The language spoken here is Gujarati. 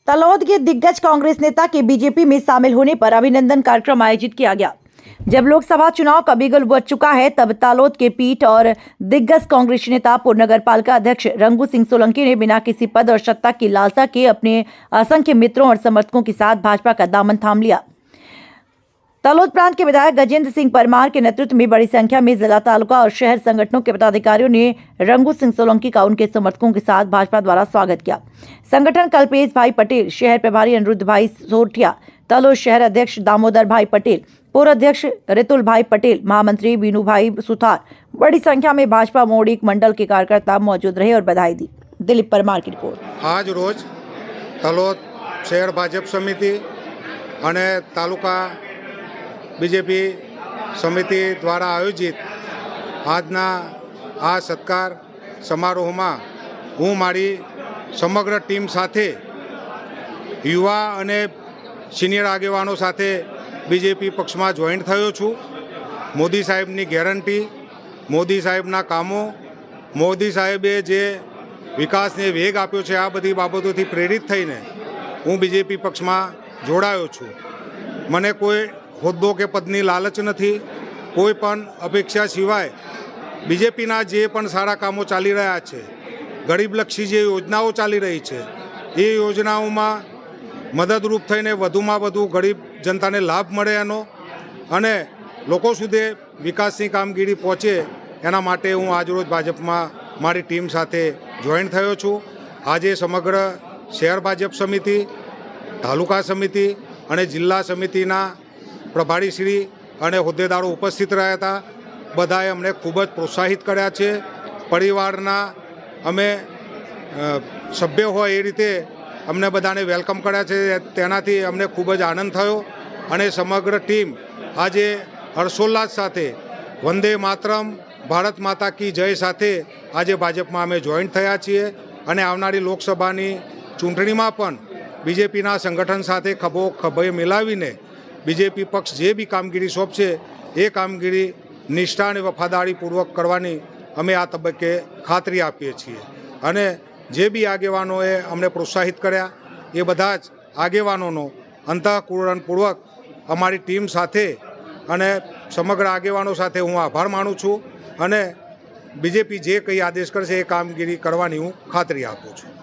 तलोद के दिग्गज कांग्रेस नेता के बीजेपी में शामिल होने पर अभिनंदन कार्यक्रम आयोजित किया गया। जब लोकसभा चुनाव का बिगुल बज चुका है तब तालोद के पीठ और दिग्गज कांग्रेस नेता पूर्व नगर पालिका अध्यक्ष रंगू सिंह सोलंकी ने बिना किसी पद और सत्ता की लालसा के अपने असंख्य मित्रों और समर्थकों के साथ भाजपा का दामन थाम लिया। तालोद प्रांत के विधायक गजेंद्र सिंह परमार के नेतृत्व में बड़ी संख्या में जिला, तालुका और शहर संगठनों के पदाधिकारियों ने रंगू सिंह सोलंकी का उनके समर्थकों के साथ भाजपा द्वारा स्वागत किया। संगठन कल्पेश भाई पटेल, शहर प्रभारी अनिरुद्ध भाई सोरठिया, तालोद शहर अध्यक्ष दामोदर भाई पटेल, पूर्व अध्यक्ष रितुल भाई पटेल, महामंत्री बीनू भाई सुथार, बड़ी संख्या में भाजपा मोड़ीक मंडल के कार्यकर्ता मौजूद रहे और बधाई दी। दिलीप परमार की रिपोर्ट। आज रोज तालोद शहर भाजप समिति અને તાલુકા બીજેપી સમિતિ દ્વારા આયોજિત આજના આ સત્કાર સમારોહમાં હું મારી સમગ્ર ટીમ સાથે યુવા અને સિનિયર આગેવાનો સાથે બીજેપી પક્ષમાં જોઈન્ટ થયો છું। મોદી સાહેબની ગેરંટી, મોદી સાહેબના કામો, મોદી સાહેબે જે વિકાસને વેગ આપ્યો છે, આ બધી બાબતોથી પ્રેરિત થઈને હું બીજેપી પક્ષમાં જોડાયો છું। મને કોઈ હોદ્દો કે પદની લાલચ નથી, કોઈ પણ અપેક્ષા સિવાય બીજેપીના જે પણ સારા કામો ચાલી રહ્યા છે, ગરીબલક્ષી જે યોજનાઓ ચાલી રહી છે, એ યોજનાઓમાં મદદરૂપ થઈને વધુમાં વધુ ગરીબ જનતાને લાભ મળે એનો અને લોકો સુધી વિકાસની કામગીરી પહોંચે એના માટે હું આજરોજ ભાજપમાં મારી ટીમ સાથે જોઈન્ટ થયો છું। આજે સમગ્ર શહેર ભાજપ સમિતિ, તાલુકા સમિતિ અને જિલ્લા સમિતિના પ્રભારીશ્રી અને હોદ્દેદારો ઉપસ્થિત રહ્યા હતા। બધાએ અમને ખૂબ જ પ્રોત્સાહિત કર્યા છે। પરિવારના અમે સભ્ય હોય એ રીતે અમને બધાને વેલકમ કર્યા છે, તેનાથી અમને ખૂબ જ આનંદ થયો અને સમગ્ર ટીમ આજે હર્ષોલ્લાસ સાથે વંદે માતરમ, ભારત માતા કી જય સાથે આજે ભાજપમાં અમે જોઈન્ટ થયા છીએ અને આવનારી લોકસભાની ચૂંટણીમાં પણ બીજેપીના સંગઠન સાથે ખભો ખભે મિલાવીને બીજેપી પક્ષ જે બી કામગીરી સોંપશે એ કામગીરી નિષ્ઠા અને વફાદારીપૂર્વક કરવાની અમે આ તબક્કે ખાતરી આપીએ છીએ અને જે બી આગેવાનોએ અમને પ્રોત્સાહિત કર્યા એ બધા જ આગેવાનોનો અંતઃકરણપૂર્વક અમારી ટીમ સાથે અને સમગ્ર આગેવાનો સાથે હું આભાર માનું છું અને બીજેપી જે કંઈ આદેશ કરશે એ કામગીરી કરવાની હું ખાતરી આપું છું।